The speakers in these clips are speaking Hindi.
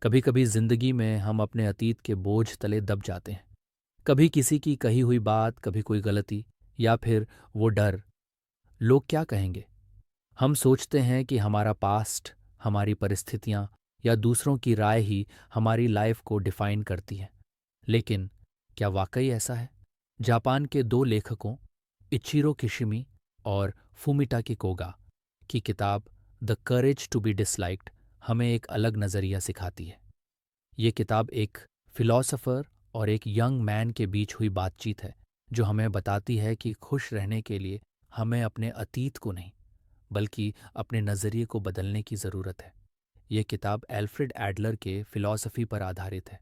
कभी कभी जिंदगी में हम अपने अतीत के बोझ तले दब जाते हैं। कभी किसी की कही हुई बात, कभी कोई गलती, या फिर वो डर, लोग क्या कहेंगे। हम सोचते हैं कि हमारा पास्ट, हमारी परिस्थितियां या दूसरों की राय ही हमारी लाइफ को डिफाइन करती है। लेकिन क्या वाकई ऐसा है? जापान के दो लेखकों, इचिरो किशिमी और फुमिटाकी कोगा की किताब the courage to be disliked हमें एक अलग नज़रिया सिखाती है। ये किताब एक फिलॉसफर और एक यंग मैन के बीच हुई बातचीत है, जो हमें बताती है कि खुश रहने के लिए हमें अपने अतीत को नहीं, बल्कि अपने नज़रिए को बदलने की ज़रूरत है। ये किताब एल्फ्रेड एडलर के फिलॉसफी पर आधारित है,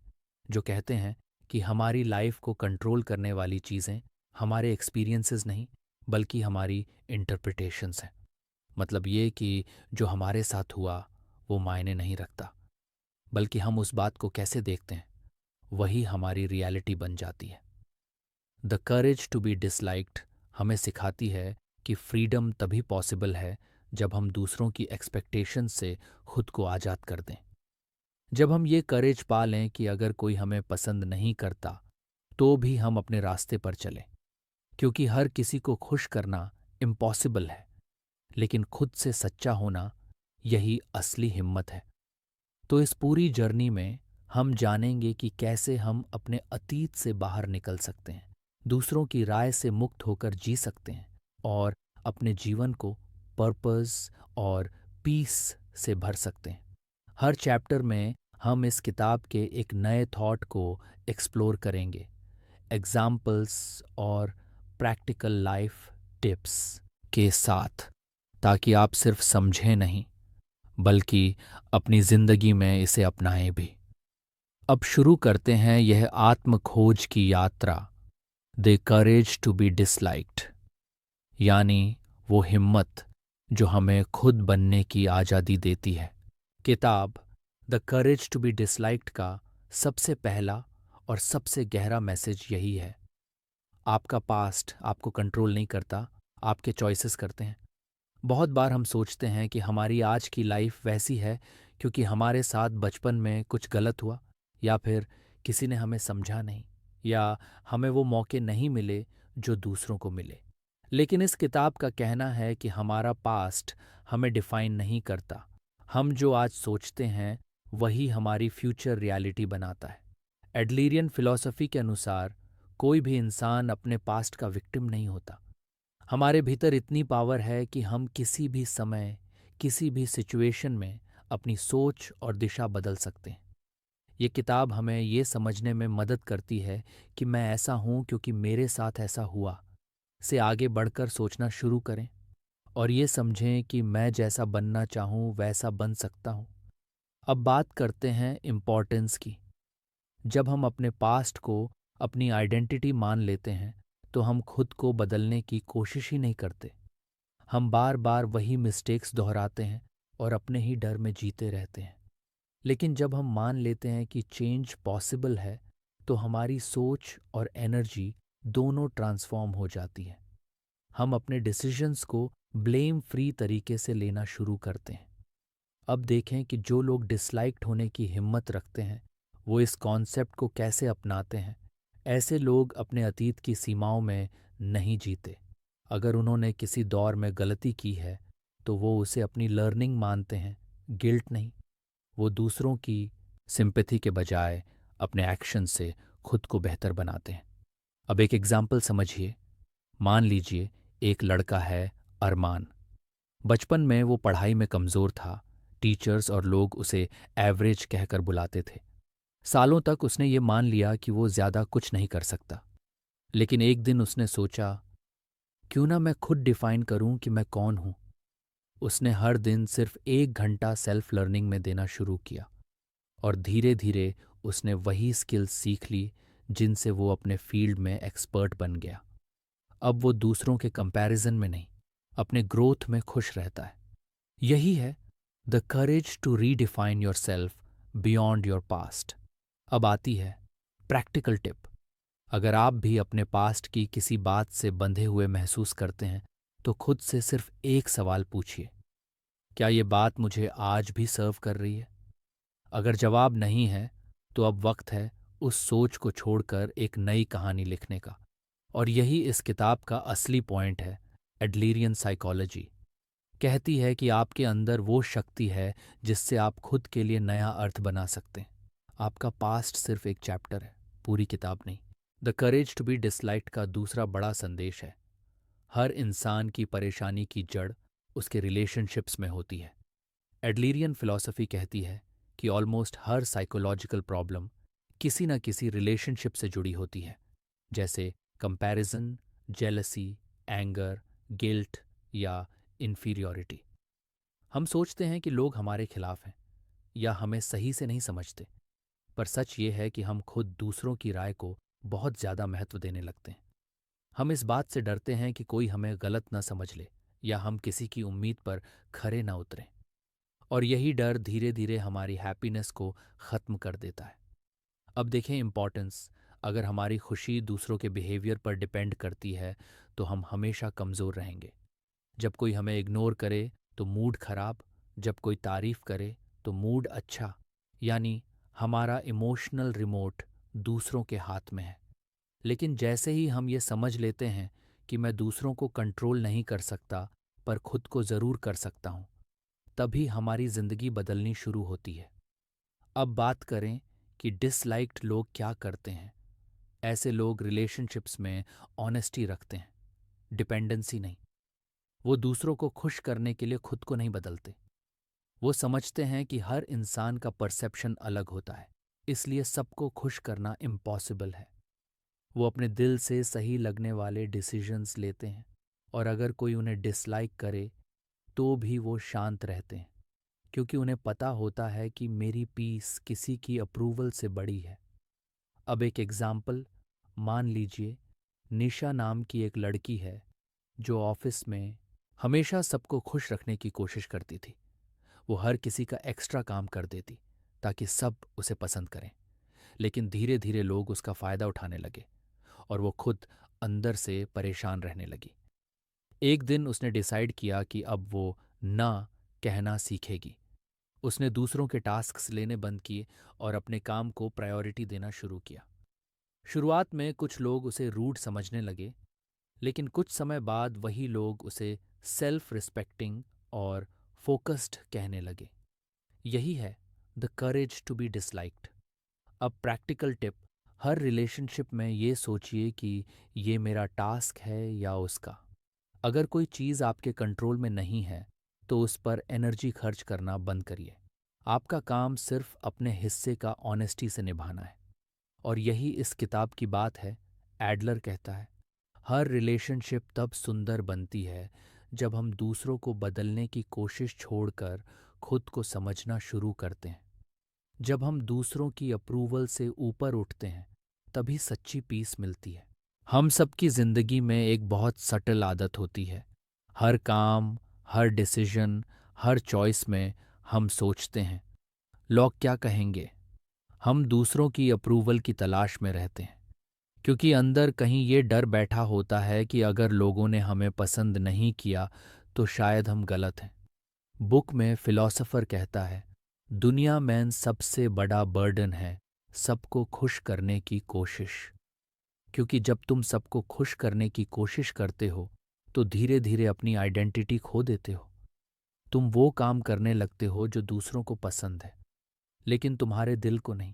जो कहते हैं कि हमारी लाइफ को कंट्रोल करने वाली चीज़ें हमारे एक्सपीरियंसेस नहीं, बल्कि हमारी इंटरप्रिटेशंस हैं। मतलब ये कि जो हमारे साथ हुआ वो मायने नहीं रखता, बल्कि हम उस बात को कैसे देखते हैं वही हमारी रियलिटी बन जाती है। The courage to be disliked हमें सिखाती है कि फ्रीडम तभी पॉसिबल है जब हम दूसरों की एक्सपेक्टेशन से खुद को आज़ाद कर दें। जब हम ये करेज पा लें कि अगर कोई हमें पसंद नहीं करता तो भी हम अपने रास्ते पर चलें, क्योंकि हर किसी को खुश करना इम्पॉसिबल है, लेकिन खुद से सच्चा होना यही असली हिम्मत है। तो इस पूरी जर्नी में हम जानेंगे कि कैसे हम अपने अतीत से बाहर निकल सकते हैं, दूसरों की राय से मुक्त होकर जी सकते हैं और अपने जीवन को पर्पस और पीस से भर सकते हैं। हर चैप्टर में हम इस किताब के एक नए थॉट को एक्सप्लोर करेंगे, एग्जाम्पल्स और प्रैक्टिकल लाइफ टिप्स के साथ, ताकि आप सिर्फ समझें नहीं, बल्कि अपनी जिंदगी में इसे अपनाएं भी। अब शुरू करते हैं यह आत्म खोज की यात्रा, the courage to be disliked, यानी वो हिम्मत जो हमें खुद बनने की आज़ादी देती है। किताब the courage to be disliked का सबसे पहला और सबसे गहरा मैसेज यही है: आपका पास्ट आपको कंट्रोल नहीं करता, आपके चॉइसेस करते हैं। बहुत बार हम सोचते हैं कि हमारी आज की लाइफ वैसी है क्योंकि हमारे साथ बचपन में कुछ गलत हुआ, या फिर किसी ने हमें समझा नहीं, या हमें वो मौके नहीं मिले जो दूसरों को मिले। लेकिन इस किताब का कहना है कि हमारा पास्ट हमें डिफाइन नहीं करता। हम जो आज सोचते हैं वही हमारी फ्यूचर रियलिटी बनाता है। एडलरियन फिलॉसफी के अनुसार कोई भी इंसान अपने पास्ट का विक्टिम नहीं होता। हमारे भीतर इतनी पावर है कि हम किसी भी समय, किसी भी सिचुएशन में अपनी सोच और दिशा बदल सकते हैं। ये किताब हमें ये समझने में मदद करती है कि मैं ऐसा हूँ क्योंकि मेरे साथ ऐसा हुआ, से आगे बढ़कर सोचना शुरू करें और ये समझें कि मैं जैसा बनना चाहूँ वैसा बन सकता हूँ। अब बात करते हैं इम्पोर्टेंस की। जब हम अपने पास्ट को अपनी आइडेंटिटी मान लेते हैं तो हम खुद को बदलने की कोशिश ही नहीं करते। हम बार बार वही मिस्टेक्स दोहराते हैं और अपने ही डर में जीते रहते हैं। लेकिन जब हम मान लेते हैं कि चेंज पॉसिबल है, तो हमारी सोच और एनर्जी दोनों ट्रांसफॉर्म हो जाती है। हम अपने डिसीजंस को ब्लेम फ्री तरीके से लेना शुरू करते हैं। अब देखें कि जो लोग डिसलाइक्ड होने की हिम्मत रखते हैं वो इस कॉन्सेप्ट को कैसे अपनाते हैं। ऐसे लोग अपने अतीत की सीमाओं में नहीं जीते। अगर उन्होंने किसी दौर में गलती की है तो वो उसे अपनी लर्निंग मानते हैं, गिल्ट नहीं। वो दूसरों की सिंपैथी के बजाय अपने एक्शन से खुद को बेहतर बनाते हैं। अब एक एग्जाम्पल समझिए। मान लीजिए एक लड़का है, अरमान। बचपन में वो पढ़ाई में कमज़ोर था। टीचर्स और लोग उसे एवरेज कहकर बुलाते थे। सालों तक उसने ये मान लिया कि वो ज़्यादा कुछ नहीं कर सकता। लेकिन एक दिन उसने सोचा, क्यों ना मैं खुद डिफाइन करूं कि मैं कौन हूं। उसने हर दिन सिर्फ 1 घंटा सेल्फ लर्निंग में देना शुरू किया और धीरे धीरे उसने वही स्किल्स सीख ली जिनसे वो अपने फील्ड में एक्सपर्ट बन गया। अब वो दूसरों के कंपैरिजन में नहीं, अपने ग्रोथ में खुश रहता है। यही है the courage to redefine yourself beyond your past. अब आती है प्रैक्टिकल टिप। अगर आप भी अपने पास्ट की किसी बात से बंधे हुए महसूस करते हैं तो खुद से सिर्फ एक सवाल पूछिए, क्या ये बात मुझे आज भी सर्व कर रही है? अगर जवाब नहीं है तो अब वक्त है उस सोच को छोड़कर एक नई कहानी लिखने का। और यही इस किताब का असली पॉइंट है। एडलेरियन साइकोलॉजी कहती है कि आपके अंदर वो शक्ति है जिससे आप खुद के लिए नया अर्थ बना सकते हैं। आपका पास्ट सिर्फ एक चैप्टर है, पूरी किताब नहीं। The courage to be disliked का दूसरा बड़ा संदेश है, हर इंसान की परेशानी की जड़ उसके रिलेशनशिप्स में होती है। एडलेरियन फिलॉसफी कहती है कि ऑलमोस्ट हर साइकोलॉजिकल प्रॉब्लम किसी न किसी रिलेशनशिप से जुड़ी होती है, जैसे कंपैरिजन, जेलसी, एंगर, गिल्ट या इन्फीरियॉरिटी। हम सोचते हैं कि लोग हमारे खिलाफ हैं या हमें सही से नहीं समझते, पर सच ये है कि हम खुद दूसरों की राय को बहुत ज़्यादा महत्व देने लगते हैं। हम इस बात से डरते हैं कि कोई हमें गलत न समझ ले या हम किसी की उम्मीद पर खरे न उतरें। और यही डर धीरे धीरे हमारी हैप्पीनेस को ख़त्म कर देता है। अब देखें इम्पॉर्टेंस। अगर हमारी खुशी दूसरों के बिहेवियर पर डिपेंड करती है तो हम हमेशा कमज़ोर रहेंगे। जब कोई हमें इग्नोर करे तो मूड खराब, जब कोई तारीफ करे तो मूड अच्छा। यानी हमारा इमोशनल रिमोट दूसरों के हाथ में है। लेकिन जैसे ही हम ये समझ लेते हैं कि मैं दूसरों को कंट्रोल नहीं कर सकता पर खुद को ज़रूर कर सकता हूँ, तभी हमारी ज़िंदगी बदलनी शुरू होती है। अब बात करें कि डिसलाइक्ड लोग क्या करते हैं। ऐसे लोग रिलेशनशिप्स में ऑनेस्टी रखते हैं, डिपेंडेंसी नहीं। वो दूसरों को खुश करने के लिए खुद को नहीं बदलते। वो समझते हैं कि हर इंसान का परसेप्शन अलग होता है, इसलिए सबको खुश करना इम्पॉसिबल है। वो अपने दिल से सही लगने वाले डिसीजंस लेते हैं, और अगर कोई उन्हें डिसलाइक करे तो भी वो शांत रहते हैं, क्योंकि उन्हें पता होता है कि मेरी पीस किसी की अप्रूवल से बड़ी है। अब एक एग्जाम्पल, मान लीजिए निशा नाम की एक लड़की है जो ऑफिस में हमेशा सबको खुश रखने की कोशिश करती थी। वो हर किसी का एक्स्ट्रा काम कर देती ताकि सब उसे पसंद करें। लेकिन धीरे धीरे लोग उसका फ़ायदा उठाने लगे और वो खुद अंदर से परेशान रहने लगी। एक दिन उसने डिसाइड किया कि अब वो ना कहना सीखेगी। उसने दूसरों के टास्क्स लेने बंद किए और अपने काम को प्रायोरिटी देना शुरू किया। शुरुआत में कुछ लोग उसे रूड समझने लगे, लेकिन कुछ समय बाद वही लोग उसे सेल्फ रिस्पेक्टिंग और फोकस्ड कहने लगे। यही है the courage to be disliked. अब प्रैक्टिकल टिप, हर रिलेशनशिप में ये सोचिए कि ये मेरा टास्क है या उसका। अगर कोई चीज़ आपके कंट्रोल में नहीं है तो उस पर एनर्जी खर्च करना बंद करिए। आपका काम सिर्फ अपने हिस्से का ऑनेस्टी से निभाना है। और यही इस किताब की बात है। एडलर कहता है, हर रिलेशनशिप तब सुंदर बनती है जब हम दूसरों को बदलने की कोशिश छोड़कर खुद को समझना शुरू करते हैं। जब हम दूसरों की अप्रूवल से ऊपर उठते हैं तभी सच्ची पीस मिलती है। हम सबकी ज़िंदगी में एक बहुत सटल आदत होती है। हर काम, हर डिसीजन, हर चॉइस में हम सोचते हैं, लोग क्या कहेंगे। हम दूसरों की अप्रूवल की तलाश में रहते हैं, क्योंकि अंदर कहीं ये डर बैठा होता है कि अगर लोगों ने हमें पसंद नहीं किया तो शायद हम गलत हैं। बुक में फिलॉसफर कहता है, दुनिया में सबसे बड़ा बर्डन है सबको खुश करने की कोशिश। क्योंकि जब तुम सबको खुश करने की कोशिश करते हो तो धीरे धीरे अपनी आइडेंटिटी खो देते हो। तुम वो काम करने लगते हो जो दूसरों को पसंद है, लेकिन तुम्हारे दिल को नहीं।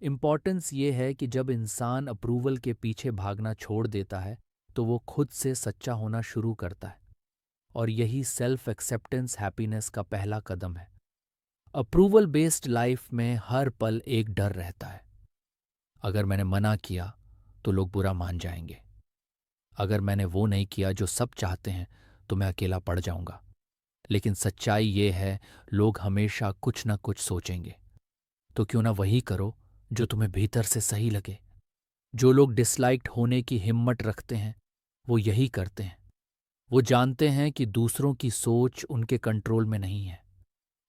इम्पॉर्टेंस ये है कि जब इंसान अप्रूवल के पीछे भागना छोड़ देता है तो वो खुद से सच्चा होना शुरू करता है। और यही सेल्फ एक्सेप्टेंस हैप्पीनेस का पहला कदम है। अप्रूवल बेस्ड लाइफ में हर पल एक डर रहता है, अगर मैंने मना किया तो लोग बुरा मान जाएंगे। अगर मैंने वो नहीं किया जो सब चाहते हैं तो मैं अकेला पड़ जाऊंगा। लेकिन सच्चाई ये है, लोग हमेशा कुछ ना कुछ सोचेंगे। तो क्यों ना वही करो जो तुम्हें भीतर से सही लगे। जो लोग डिसलाइक्ड होने की हिम्मत रखते हैं वो यही करते हैं। वो जानते हैं कि दूसरों की सोच उनके कंट्रोल में नहीं है।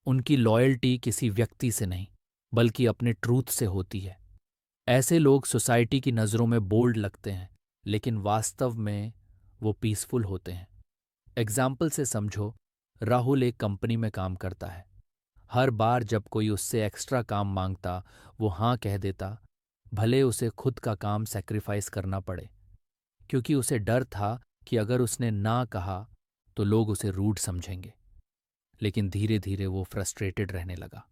उनकी लॉयल्टी किसी व्यक्ति से नहीं बल्कि अपने ट्रूथ से होती है। ऐसे लोग सोसाइटी की नज़रों में बोल्ड लगते हैं, लेकिन वास्तव में वो पीसफुल होते हैं। एग्जाम्पल से समझो, राहुल एक कंपनी में काम करता है। हर बार जब कोई उससे एक्स्ट्रा काम मांगता वो हाँ कह देता, भले उसे खुद का काम सैक्रिफाइस करना पड़े, क्योंकि उसे डर था कि अगर उसने ना कहा तो लोग उसे रूड समझेंगे। लेकिन धीरे धीरे वो फ्रस्ट्रेटेड रहने लगा।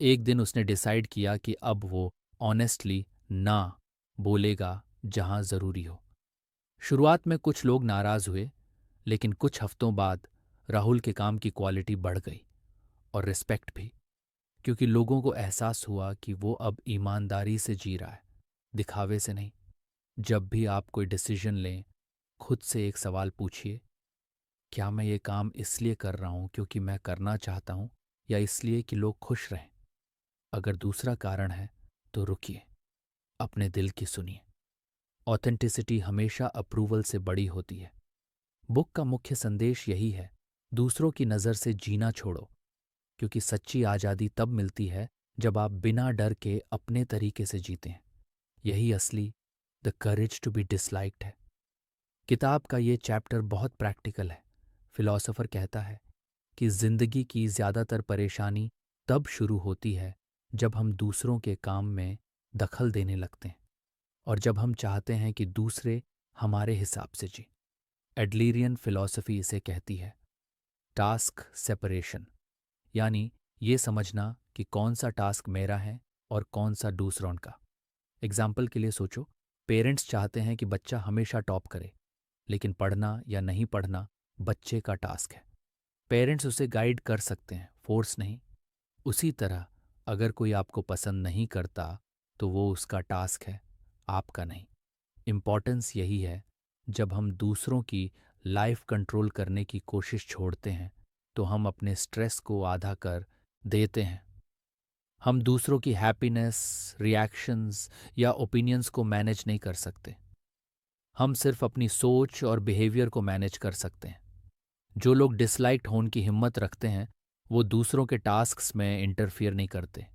एक दिन उसने डिसाइड किया कि अब वो ऑनेस्टली ना बोलेगा जहां जरूरी हो। शुरुआत में कुछ लोग नाराज हुए, लेकिन कुछ हफ्तों बाद राहुल के काम की क्वालिटी बढ़ गई और रिस्पेक्ट भी, क्योंकि लोगों को एहसास हुआ कि वो अब ईमानदारी से जी रहा है, दिखावे से नहीं। जब भी आप कोई डिसीजन लें, खुद से एक सवाल पूछिए, क्या मैं ये काम इसलिए कर रहा हूं क्योंकि मैं करना चाहता हूं, या इसलिए कि लोग खुश रहें? अगर दूसरा कारण है तो रुकिए, अपने दिल की सुनिए। ऑथेंटिसिटी हमेशा अप्रूवल से बड़ी होती है। बुक का मुख्य संदेश यही है, दूसरों की नज़र से जीना छोड़ो, क्योंकि सच्ची आज़ादी तब मिलती है जब आप बिना डर के अपने तरीके से जीते हैं। यही असली the courage to be disliked है। किताब का ये चैप्टर बहुत प्रैक्टिकल है। फिलॉसफर कहता है कि जिंदगी की ज़्यादातर परेशानी तब शुरू होती है जब हम दूसरों के काम में दखल देने लगते हैं, और जब हम चाहते हैं कि दूसरे हमारे हिसाब से जी। एडलीरियन फिलॉसफी इसे कहती है टास्क सेपरेशन, यानी ये समझना कि कौन सा टास्क मेरा है और कौन सा दूसरों का। एग्जाम्पल के लिए सोचो, पेरेंट्स चाहते हैं कि बच्चा हमेशा टॉप करे, लेकिन पढ़ना या नहीं पढ़ना बच्चे का टास्क है। पेरेंट्स उसे गाइड कर सकते हैं, फोर्स नहीं। उसी तरह अगर कोई आपको पसंद नहीं करता तो वो उसका टास्क है, आपका नहीं। इम्पॉर्टेंस यही है, जब हम दूसरों की लाइफ कंट्रोल करने की कोशिश छोड़ते हैं तो हम अपने स्ट्रेस को आधा कर देते हैं। हम दूसरों की हैप्पीनेस, रिएक्शंस या ओपिनियंस को मैनेज नहीं कर सकते। हम सिर्फ अपनी सोच और बिहेवियर को मैनेज कर सकते हैं। जो लोग डिसलाइक्ड होने की हिम्मत रखते हैं वो दूसरों के टास्क्स में इंटरफियर नहीं करते।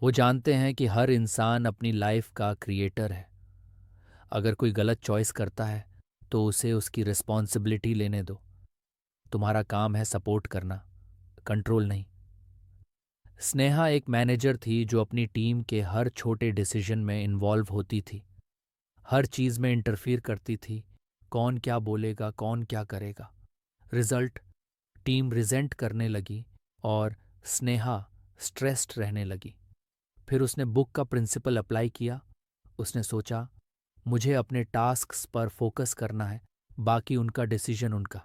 वो जानते हैं कि हर इंसान अपनी लाइफ का क्रिएटर है। अगर कोई गलत चॉइस करता है तो उसे उसकी रिस्पॉन्सिबिलिटी लेने दो। तुम्हारा काम है सपोर्ट करना, कंट्रोल नहीं। स्नेहा एक मैनेजर थी जो अपनी टीम के हर छोटे डिसीजन में इन्वॉल्व होती थी, हर चीज में इंटरफियर करती थी। कौन क्या बोलेगा, कौन क्या करेगा। रिजल्ट, टीम रिजेंट करने लगी और स्नेहा स्ट्रेस्ड रहने लगी। फिर उसने बुक का प्रिंसिपल अप्लाई किया। उसने सोचा, मुझे अपने टास्क्स पर फोकस करना है, बाकी उनका डिसीजन उनका।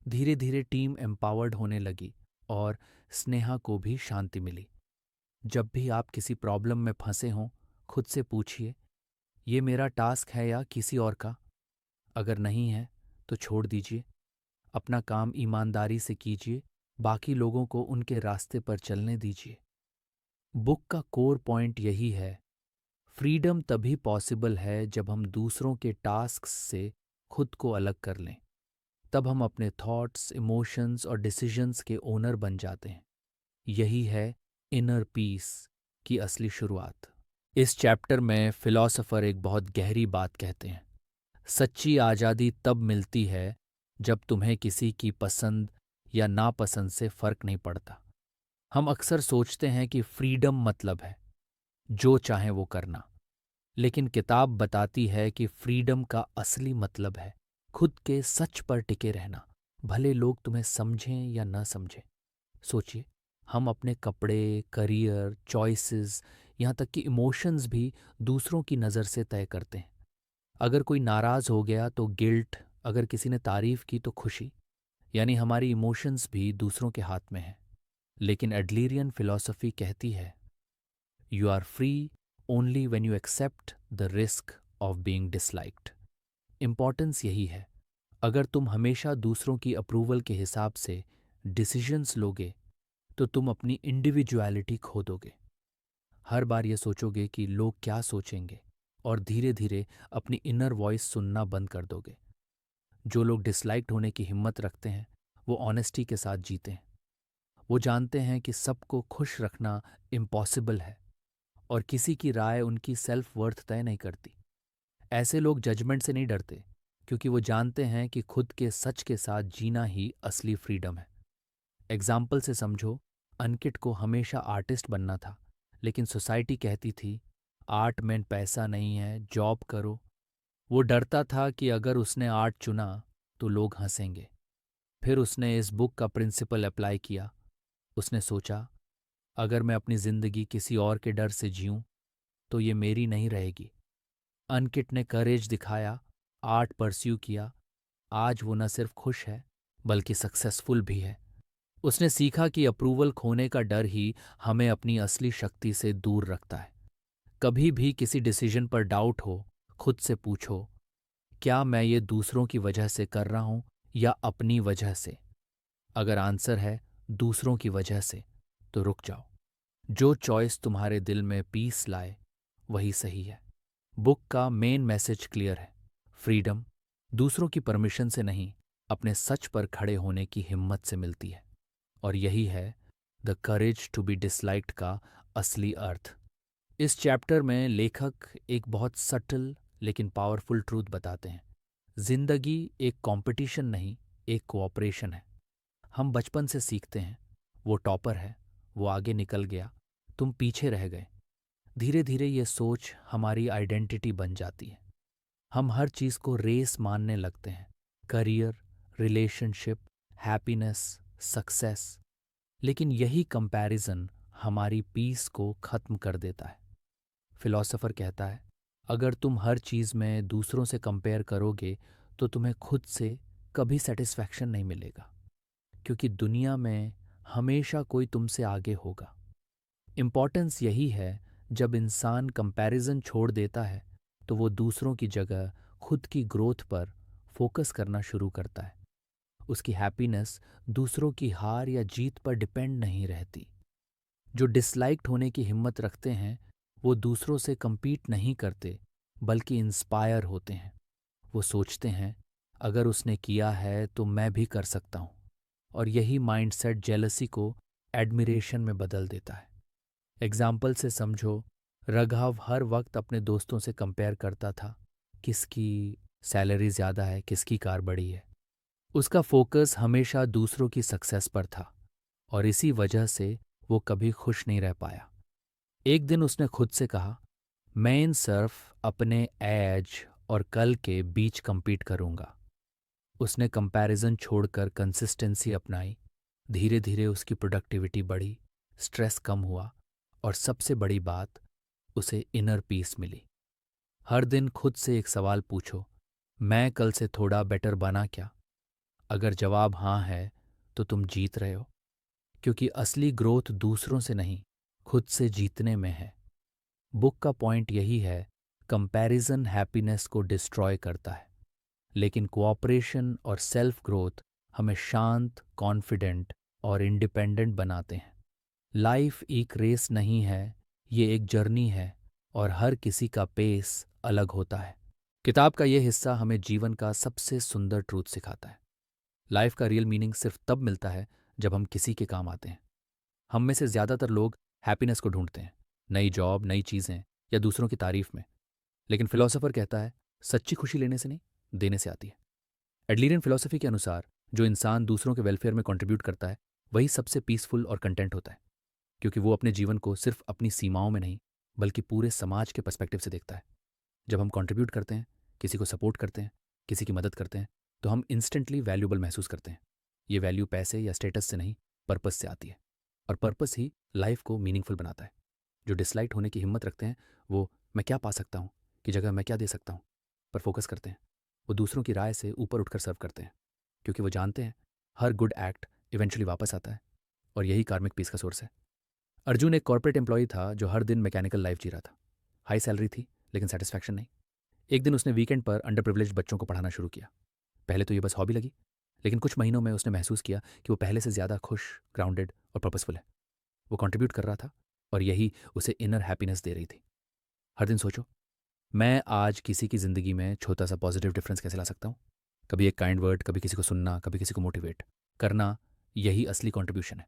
धीरे धीरे टीम एम्पावर्ड होने लगी और स्नेहा को भी शांति मिली। जब भी आप किसी प्रॉब्लम में फंसे हों, खुद से पूछिए, ये मेरा टास्क है या किसी और का? अगर नहीं है तो छोड़ दीजिए, अपना काम ईमानदारी से कीजिए, बाकी लोगों को उनके रास्ते पर चलने दीजिए। बुक का कोर पॉइंट यही है, फ्रीडम तभी पॉसिबल है जब हम दूसरों के टास्क्स से खुद को अलग कर लें। तब हम अपने थॉट्स, इमोशंस और डिसीजंस के ओनर बन जाते हैं। यही है इनर पीस की असली शुरुआत। इस चैप्टर में फिलॉसफर एक बहुत गहरी बात कहते हैं, सच्ची आज़ादी तब मिलती है जब तुम्हें किसी की पसंद या नापसंद से फर्क नहीं पड़ता। हम अक्सर सोचते हैं कि फ्रीडम मतलब है जो चाहे वो करना, लेकिन किताब बताती है कि फ्रीडम का असली मतलब है खुद के सच पर टिके रहना, भले लोग तुम्हें समझें या न समझें। सोचिए, हम अपने कपड़े, करियर, चॉइसेस, यहाँ तक कि इमोशंस भी दूसरों की नज़र से तय करते हैं। अगर कोई नाराज़ हो गया तो गिल्ट, अगर किसी ने तारीफ की तो खुशी, यानी हमारी इमोशंस भी दूसरों के हाथ में हैं। लेकिन एडलीरियन फिलॉसफी कहती है, you are free only when you accept the risk of being disliked. Importance यही है, अगर तुम हमेशा दूसरों की अप्रूवल के हिसाब से डिसीजंस लोगे तो तुम अपनी इंडिविजुअलिटी खो दोगे। हर बार ये सोचोगे कि लोग क्या सोचेंगे, और धीरे धीरे अपनी इनर वॉइस सुनना बंद कर दोगे। जो लोग डिसलाइक्ड होने की हिम्मत रखते हैं वो ऑनेस्टी के साथ जीते हैं। वो जानते हैं कि सबको खुश रखना इम्पॉसिबल है, और किसी की राय उनकी सेल्फ वर्थ तय नहीं करती। ऐसे लोग जजमेंट से नहीं डरते, क्योंकि वो जानते हैं कि खुद के सच के साथ जीना ही असली फ्रीडम है। एग्जाम्पल से समझो, अंकित को हमेशा आर्टिस्ट बनना था, लेकिन सोसाइटी कहती थी आर्ट में पैसा नहीं है, जॉब करो। वो डरता था कि अगर उसने आर्ट चुना तो लोग हंसेंगे। फिर उसने इस बुक का प्रिंसिपल अप्लाई किया। उसने सोचा, अगर मैं अपनी जिंदगी किसी और के डर से जीऊं तो ये मेरी नहीं रहेगी। अंकित ने करेज दिखाया, आर्ट परस्यू किया। आज वो न सिर्फ खुश है बल्कि सक्सेसफुल भी है। उसने सीखा कि अप्रूवल खोने का डर ही हमें अपनी असली शक्ति से दूर रखता है। कभी भी किसी डिसीजन पर डाउट हो, खुद से पूछो, क्या मैं ये दूसरों की वजह से कर रहा हूं या अपनी वजह से? अगर आंसर है दूसरों की वजह से, तो रुक जाओ। जो चॉइस तुम्हारे दिल में पीस लाए वही सही है। बुक का मेन मैसेज क्लियर है। फ्रीडम दूसरों की परमिशन से नहीं, अपने सच पर खड़े होने की हिम्मत से मिलती है। और यही है the courage to be disliked का असली अर्थ। इस चैप्टर में लेखक एक बहुत सटल लेकिन पावरफुल ट्रूथ बताते हैं। जिंदगी एक कंपटीशन नहीं, एक कोऑपरेशन है। हम बचपन से सीखते हैं, वो टॉपर है, वो आगे निकल गया, तुम पीछे रह गए। धीरे धीरे ये सोच हमारी आइडेंटिटी बन जाती है। हम हर चीज़ को रेस मानने लगते हैं, करियर, रिलेशनशिप, हैप्पीनेस, सक्सेस। लेकिन यही कंपैरिजन हमारी पीस को खत्म कर देता है। फिलॉसफर कहता है, अगर तुम हर चीज़ में दूसरों से कंपेयर करोगे तो तुम्हें खुद से कभी सेटिस्फैक्शन नहीं मिलेगा, क्योंकि दुनिया में हमेशा कोई तुमसे आगे होगा। इम्पॉर्टेंस यही है, जब इंसान कंपैरिजन छोड़ देता है तो वो दूसरों की जगह खुद की ग्रोथ पर फोकस करना शुरू करता है। उसकी हैप्पीनेस दूसरों की हार या जीत पर डिपेंड नहीं रहती। जो डिसलाइक्ड होने की हिम्मत रखते हैं वो दूसरों से compete नहीं करते बल्कि इंस्पायर होते हैं। वो सोचते हैं, अगर उसने किया है तो मैं भी कर सकता हूँ। और यही माइंडसेट जेलसी को एडमिरेशन में बदल देता है। एग्जाम्पल से समझो, राघव हर वक्त अपने दोस्तों से कंपेयर करता था, किसकी सैलरी ज़्यादा है, किसकी कार बड़ी है। उसका फोकस हमेशा दूसरों की सक्सेस पर था और इसी वजह से वो कभी खुश नहीं रह पाया। एक दिन उसने खुद से कहा, मैं इन सिर्फ अपने एज और कल के बीच compete करूंगा। उसने कंपैरिजन छोड़कर कंसिस्टेंसी अपनाई। धीरे धीरे उसकी प्रोडक्टिविटी बढ़ी, स्ट्रेस कम हुआ और सबसे बड़ी बात, उसे इनर पीस मिली। हर दिन खुद से एक सवाल पूछो, मैं कल से थोड़ा बेटर बना क्या? अगर जवाब हाँ है तो तुम जीत रहे हो, क्योंकि असली ग्रोथ दूसरों से नहीं, खुद से जीतने में है। बुक का पॉइंट यही है, कंपैरिजन हैप्पीनेस को डिस्ट्रॉय करता है, लेकिन कोऑपरेशन और सेल्फ ग्रोथ हमें शांत, कॉन्फिडेंट और इंडिपेंडेंट बनाते हैं। लाइफ एक रेस नहीं है, ये एक जर्नी है और हर किसी का पेस अलग होता है। किताब का ये हिस्सा हमें जीवन का सबसे सुंदर ट्रूथ सिखाता है। लाइफ का रियल मीनिंग सिर्फ तब मिलता है जब हम किसी के काम आते हैं। हम में से ज़्यादातर लोग हैप्पीनेस को ढूंढते हैं, नई जॉब, नई चीज़ें या दूसरों की तारीफ में। लेकिन फिलोसोफर कहता है, सच्ची खुशी लेने से नहीं, देने से आती है। एडलियन फिलॉसफी के अनुसार जो इंसान दूसरों के वेलफेयर में कंट्रीब्यूट करता है वही सबसे पीसफुल और कंटेंट होता है, क्योंकि वो अपने जीवन को सिर्फ अपनी सीमाओं में नहीं बल्कि पूरे समाज के पर्सपेक्टिव से देखता है। जब हम कंट्रीब्यूट करते हैं, किसी को सपोर्ट करते हैं, किसी की मदद करते हैं, तो हम इंस्टेंटली वैल्यूबल महसूस करते हैं। ये वैल्यू पैसे या स्टेटस से नहीं, पर्पस से आती है। और पर्पस ही लाइफ को मीनिंगफुल बनाता है। जो डिसलाइक होने की हिम्मत रखते हैं वो मैं क्या पा सकता हूँ की जगह मैं क्या दे सकता हूँ पर फोकस करते हैं। वो दूसरों की राय से ऊपर उठकर सर्व करते हैं, क्योंकि वो जानते हैं हर गुड एक्ट इवेंचुअली वापस आता है और यही कार्मिक पीस का सोर्स है। अर्जुन एक कॉर्पोरेट एम्प्लॉय था जो हर दिन मैकेनिकल लाइफ जी रहा था। हाई सैलरी थी लेकिन सेटिस्फैक्शन नहीं। एक दिन उसने वीकेंड पर अंडर प्रिविलेज्ड बच्चों को पढ़ाना शुरू किया। पहले तो ये बस हॉबी लगी, लेकिन कुछ महीनों में उसने महसूस किया कि वो पहले से ज़्यादा खुश, ग्राउंडेड और पर्पसफुल है। वो कंट्रीब्यूट कर रहा था और यही उसे इनर हैप्पीनेस दे रही थी। हर दिन सोचो, मैं आज किसी की ज़िंदगी में छोटा सा पॉजिटिव डिफरेंस कैसे ला सकता हूँ। कभी एक काइंड वर्ड, कभी किसी को सुनना, कभी किसी को मोटिवेट करना, यही असली कंट्रीब्यूशन है।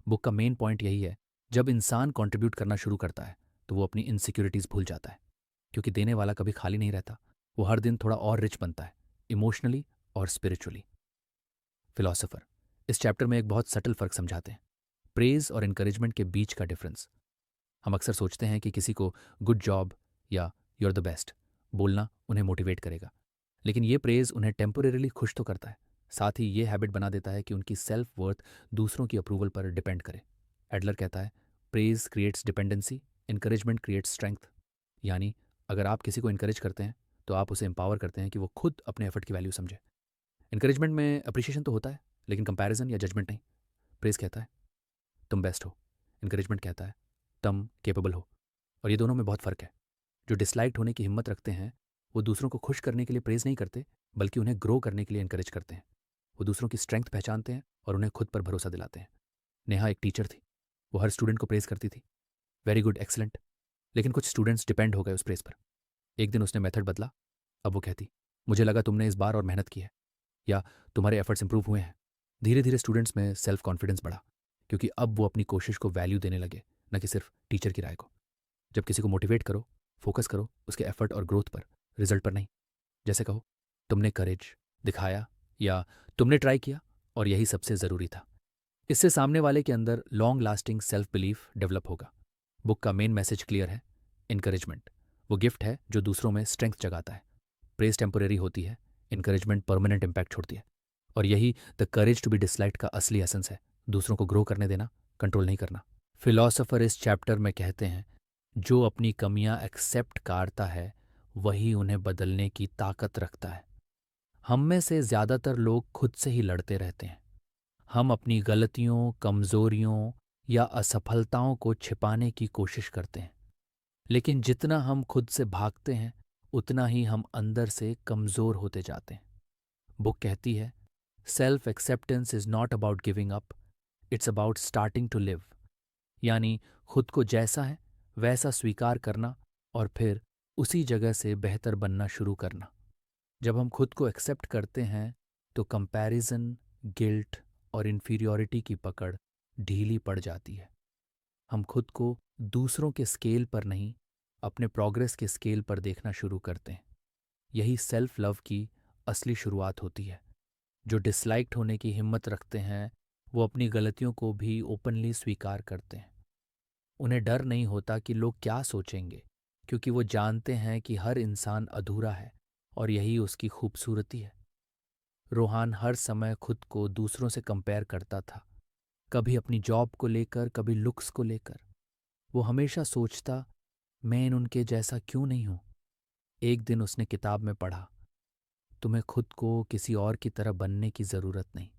बुक का मेन पॉइंट यही है, जब इंसान कंट्रीब्यूट करना शुरू करता है तो वो अपनी इनसिक्योरिटीज़ भूल जाता है, क्योंकि देने वाला कभी खाली नहीं रहता। वो हर दिन थोड़ा और रिच बनता है, इमोशनली और स्पिरिचुअली। फिलॉसफर इस चैप्टर में एक बहुत सटल फर्क समझाते हैं। प्रेज और इनकरेजमेंट के बीच का डिफरेंस। हम अक्सर सोचते हैं कि किसी को गुड जॉब या यू आर द बेस्ट बोलना उन्हें मोटिवेट करेगा, लेकिन ये प्रेज उन्हें टेम्पोरेरीली खुश तो करता है, साथ ही ये हैबिट बना देता है कि उनकी सेल्फ वर्थ दूसरों की अप्रूवल पर डिपेंड करे। एडलर कहता है, praise creates dependency, encouragement creates strength. यानी अगर आप किसी को इनकरेज करते हैं तो आप उसे एम्पावर करते हैं कि वो खुद अपने एफर्ट की वैल्यू समझे। इनकरेजमेंट में अप्रिशिएशन तो होता है, लेकिन कंपैरिजन या जजमेंट नहीं। प्रेज कहता है तुम बेस्ट हो, इनकरेजमेंट कहता है तुम केपेबल हो। और ये दोनों में बहुत फ़र्क है। जो डिसलाइक्ड होने की हिम्मत रखते हैं वो दूसरों को खुश करने के लिए प्रेज नहीं करते, बल्कि उन्हें ग्रो करने के लिए इनकरेज करते हैं। वो दूसरों की स्ट्रेंथ पहचानते हैं और उन्हें खुद पर भरोसा दिलाते हैं। नेहा एक टीचर थी, वो हर स्टूडेंट को प्रेज करती थी, वेरी गुड, एक्सलेंट। लेकिन कुछ स्टूडेंट्स डिपेंड हो गए उस प्रेज पर। एक दिन उसने मेथड बदला। अब वो कहती, मुझे लगा तुमने इस बार और मेहनत की है, या तुम्हारे एफर्ट्स इंप्रूव हुए हैं। धीरे धीरे स्टूडेंट्स में सेल्फ कॉन्फिडेंस बढ़ा, क्योंकि अब वो अपनी कोशिश को वैल्यू देने लगे, न कि सिर्फ टीचर की राय को। जब किसी को मोटिवेट करो, फोकस करो उसके एफर्ट और ग्रोथ पर, रिजल्ट पर नहीं। जैसे कहो तुमने करेज दिखाया, या तुमने ट्राई किया और यही सबसे ज़रूरी था। इससे सामने वाले के अंदर long lasting self belief develop होगा। बुक का मेन मैसेज क्लियर है, इनकरेजमेंट वो गिफ्ट है जो दूसरों में स्ट्रेंथ जगाता है। प्रेज टेम्पोरेरी होती है, इनकरेजमेंट परमानेंट इम्पैक्ट छोड़ती है। और यही the courage to be disliked का असली एसेंस है, दूसरों को ग्रो करने देना, कंट्रोल नहीं करना। फिलॉसफर इस चैप्टर में कहते हैं, जो अपनी कमियां एक्सेप्ट करता है वही उन्हें बदलने की ताकत रखता है। हम में से ज़्यादातर लोग खुद से ही लड़ते रहते हैं। हम अपनी गलतियों, कमज़ोरियों या असफलताओं को छिपाने की कोशिश करते हैं, लेकिन जितना हम खुद से भागते हैं उतना ही हम अंदर से कमज़ोर होते जाते हैं। बुक कहती है, self acceptance is not about giving up, it's about starting to live. यानी खुद को जैसा है वैसा स्वीकार करना और फिर उसी जगह से बेहतर बनना शुरू करना। जब हम खुद को एक्सेप्ट करते हैं तो कंपैरिजन, गिल्ट और इन्फीरियॉरिटी की पकड़ ढीली पड़ जाती है। हम खुद को दूसरों के स्केल पर नहीं, अपने प्रोग्रेस के स्केल पर देखना शुरू करते हैं। यही सेल्फ लव की असली शुरुआत होती है। जो डिसलाइक्ड होने की हिम्मत रखते हैं वो अपनी गलतियों को भी ओपनली स्वीकार करते हैं। उन्हें डर नहीं होता कि लोग क्या सोचेंगे, क्योंकि वो जानते हैं कि हर इंसान अधूरा है और यही उसकी खूबसूरती है। रोहान हर समय खुद को दूसरों से कंपेयर करता था, कभी अपनी जॉब को लेकर, कभी लुक्स को लेकर। वो हमेशा सोचता, मैं इन उनके जैसा क्यों नहीं हूं। एक दिन उसने किताब में पढ़ा, तुम्हें खुद को किसी और की तरह बनने की ज़रूरत नहीं,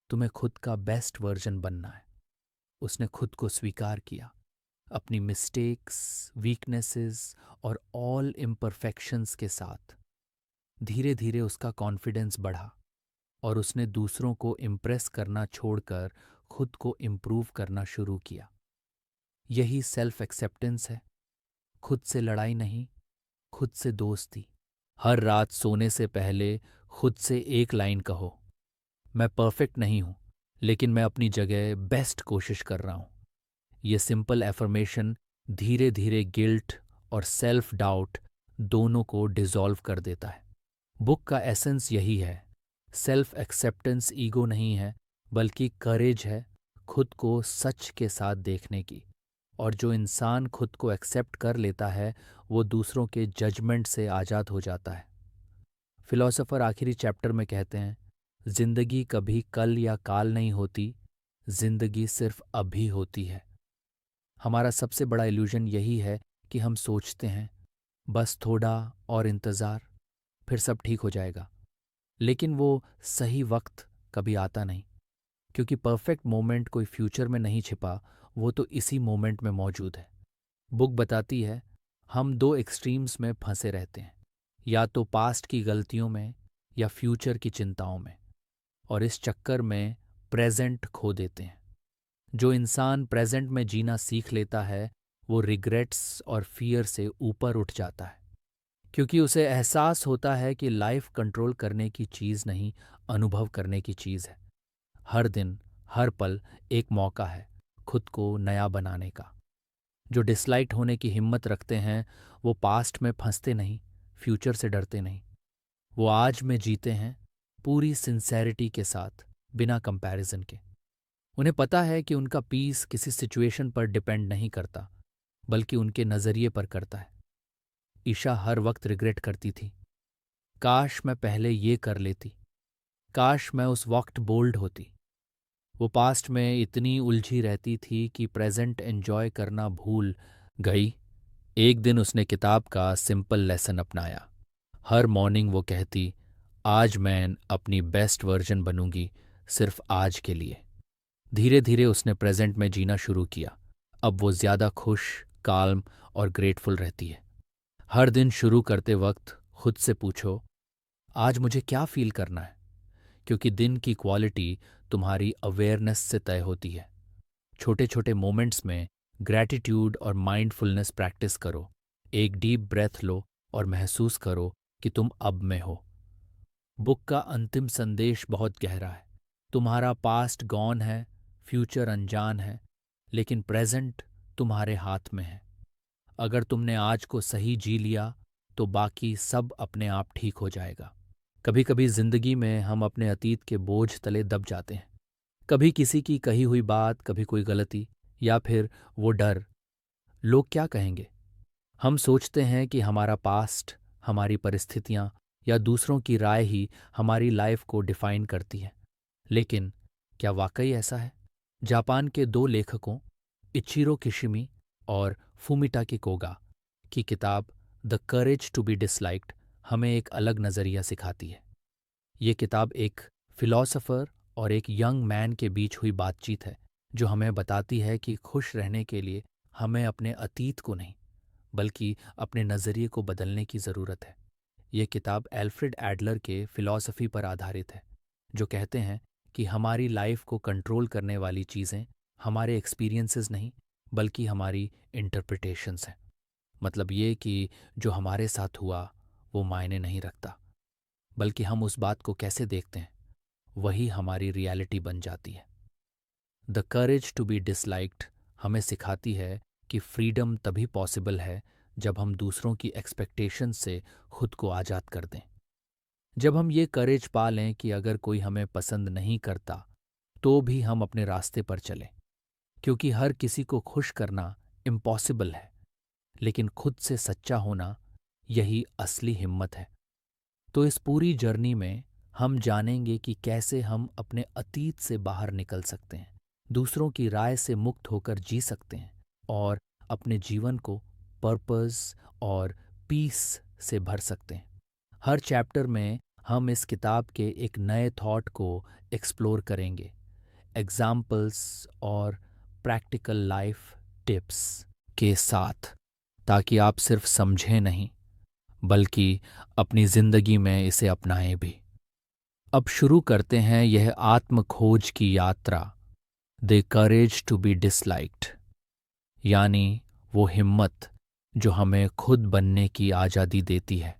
तुम्हें खुद का बेस्ट वर्जन बनना है। उसने खुद को स्वीकार किया, अपनी मिस्टेक्स, वीकनेसेस और ऑल इम्परफेक्शंस के साथ। धीरे धीरे उसका कॉन्फिडेंस बढ़ा और उसने दूसरों को इम्प्रेस करना छोड़कर खुद को इम्प्रूव करना शुरू किया। यही सेल्फ एक्सेप्टेंस है, खुद से लड़ाई नहीं, खुद से दोस्ती। हर रात सोने से पहले खुद से एक लाइन कहो, मैं परफेक्ट नहीं हूं, लेकिन मैं अपनी जगह बेस्ट कोशिश कर रहा हूं। ये सिंपल एफर्मेशन धीरे धीरे गिल्ट और सेल्फ डाउट दोनों को डिसॉल्व कर देता है। बुक का एसेंस यही है, सेल्फ एक्सेप्टेंस ईगो नहीं है, बल्कि करेज है खुद को सच के साथ देखने की। और जो इंसान खुद को एक्सेप्ट कर लेता है वो दूसरों के जजमेंट से आज़ाद हो जाता है। फिलॉसफर आखिरी चैप्टर में कहते हैं, जिंदगी कभी कल या काल नहीं होती, जिंदगी सिर्फ अभी होती है। हमारा सबसे बड़ा इल्यूजन यही है कि हम सोचते हैं बस थोड़ा और इंतज़ार, फिर सब ठीक हो जाएगा। लेकिन वो सही वक्त कभी आता नहीं, क्योंकि परफेक्ट मोमेंट कोई फ्यूचर में नहीं छिपा, वो तो इसी मोमेंट में मौजूद है। बुक बताती है, हम दो एक्सट्रीम्स में फंसे रहते हैं, या तो पास्ट की गलतियों में या फ्यूचर की चिंताओं में, और इस चक्कर में प्रेजेंट खो देते हैं। जो इंसान प्रेजेंट में जीना सीख लेता है वो रिग्रेट्स और फियर से ऊपर उठ जाता है, क्योंकि उसे एहसास होता है कि लाइफ कंट्रोल करने की चीज़ नहीं, अनुभव करने की चीज़ है। हर दिन, हर पल एक मौका है खुद को नया बनाने का। जो डिसलाइक्ड होने की हिम्मत रखते हैं वो पास्ट में फंसते नहीं, फ्यूचर से डरते नहीं। वो आज में जीते हैं पूरी सिंसेरिटी के साथ, बिना कंपैरिजन के। उन्हें पता है कि उनका पीस किसी सिचुएशन पर डिपेंड नहीं करता, बल्कि उनके नज़रिए पर करता है। ईशा हर वक्त रिग्रेट करती थी, काश मैं पहले ये कर लेती, काश मैं उस वक्त बोल्ड होती। वो पास्ट में इतनी उलझी रहती थी कि प्रेजेंट एंजॉय करना भूल गई। एक दिन उसने किताब का सिंपल लेसन अपनाया। हर मॉर्निंग वो कहती, आज मैं अपनी बेस्ट वर्जन बनूंगी, सिर्फ आज के लिए। धीरे धीरे उसने प्रेजेंट में जीना शुरू किया। अब वो ज्यादा खुश, काल्म और ग्रेटफुल रहती है। हर दिन शुरू करते वक्त खुद से पूछो, आज मुझे क्या फील करना है, क्योंकि दिन की क्वालिटी तुम्हारी अवेयरनेस से तय होती है। छोटे छोटे मोमेंट्स में ग्रैटिट्यूड और माइंडफुलनेस प्रैक्टिस करो। एक डीप ब्रेथ लो और महसूस करो कि तुम अब में हो। बुक का अंतिम संदेश बहुत गहरा है। तुम्हारा पास्ट गॉन है, फ्यूचर अनजान है, लेकिन प्रेजेंट तुम्हारे हाथ में है। अगर तुमने आज को सही जी लिया तो बाकी सब अपने आप ठीक हो जाएगा। कभी कभी जिंदगी में हम अपने अतीत के बोझ तले दब जाते हैं। कभी किसी की कही हुई बात, कभी कोई गलती, या फिर वो डर, लोग क्या कहेंगे। हम सोचते हैं कि हमारा पास्ट, हमारी परिस्थितियां या दूसरों की राय ही हमारी लाइफ को डिफाइन करती है। लेकिन क्या वाकई ऐसा है? जापान के दो लेखकों, इचिरो किशिमी और फुमिटाकी कोगा की किताब the courage to be disliked हमें एक अलग नज़रिया सिखाती है। ये किताब एक फिलॉसफर और एक यंग मैन के बीच हुई बातचीत है, जो हमें बताती है कि खुश रहने के लिए हमें अपने अतीत को नहीं, बल्कि अपने नज़रिए को बदलने की ज़रूरत है। ये किताब एल्फ्रेड एडलर के फिलॉसफी पर आधारित है, जो कहते हैं कि हमारी लाइफ को कंट्रोल करने वाली चीज़ें हमारे एक्सपीरियंसेस नहीं, बल्कि हमारी इंटरप्रिटेशंस हैं। मतलब ये कि जो हमारे साथ हुआ वो मायने नहीं रखता, बल्कि हम उस बात को कैसे देखते हैं, वही हमारी रियलिटी बन जाती है। The courage to be disliked हमें सिखाती है कि फ्रीडम तभी पॉसिबल है जब हम दूसरों की एक्सपेक्टेशन से खुद को आज़ाद कर दें। जब हम ये करेज पा लें कि अगर कोई हमें पसंद नहीं करता तो भी हम अपने रास्ते पर चलें, क्योंकि हर किसी को खुश करना इम्पॉसिबल है, लेकिन खुद से सच्चा होना, यही असली हिम्मत है। तो इस पूरी जर्नी में हम जानेंगे कि कैसे हम अपने अतीत से बाहर निकल सकते हैं, दूसरों की राय से मुक्त होकर जी सकते हैं और अपने जीवन को पर्पस और पीस से भर सकते हैं। हर चैप्टर में हम इस किताब के एक नए थॉट को एक्सप्लोर करेंगे, एग्जाम्पल्स और प्रैक्टिकल लाइफ टिप्स के साथ, ताकि आप सिर्फ समझें नहीं, बल्कि अपनी जिंदगी में इसे अपनाएं भी। अब शुरू करते हैं यह आत्म खोज की यात्रा, the courage to be disliked, यानी वो हिम्मत जो हमें खुद बनने की आज़ादी देती है।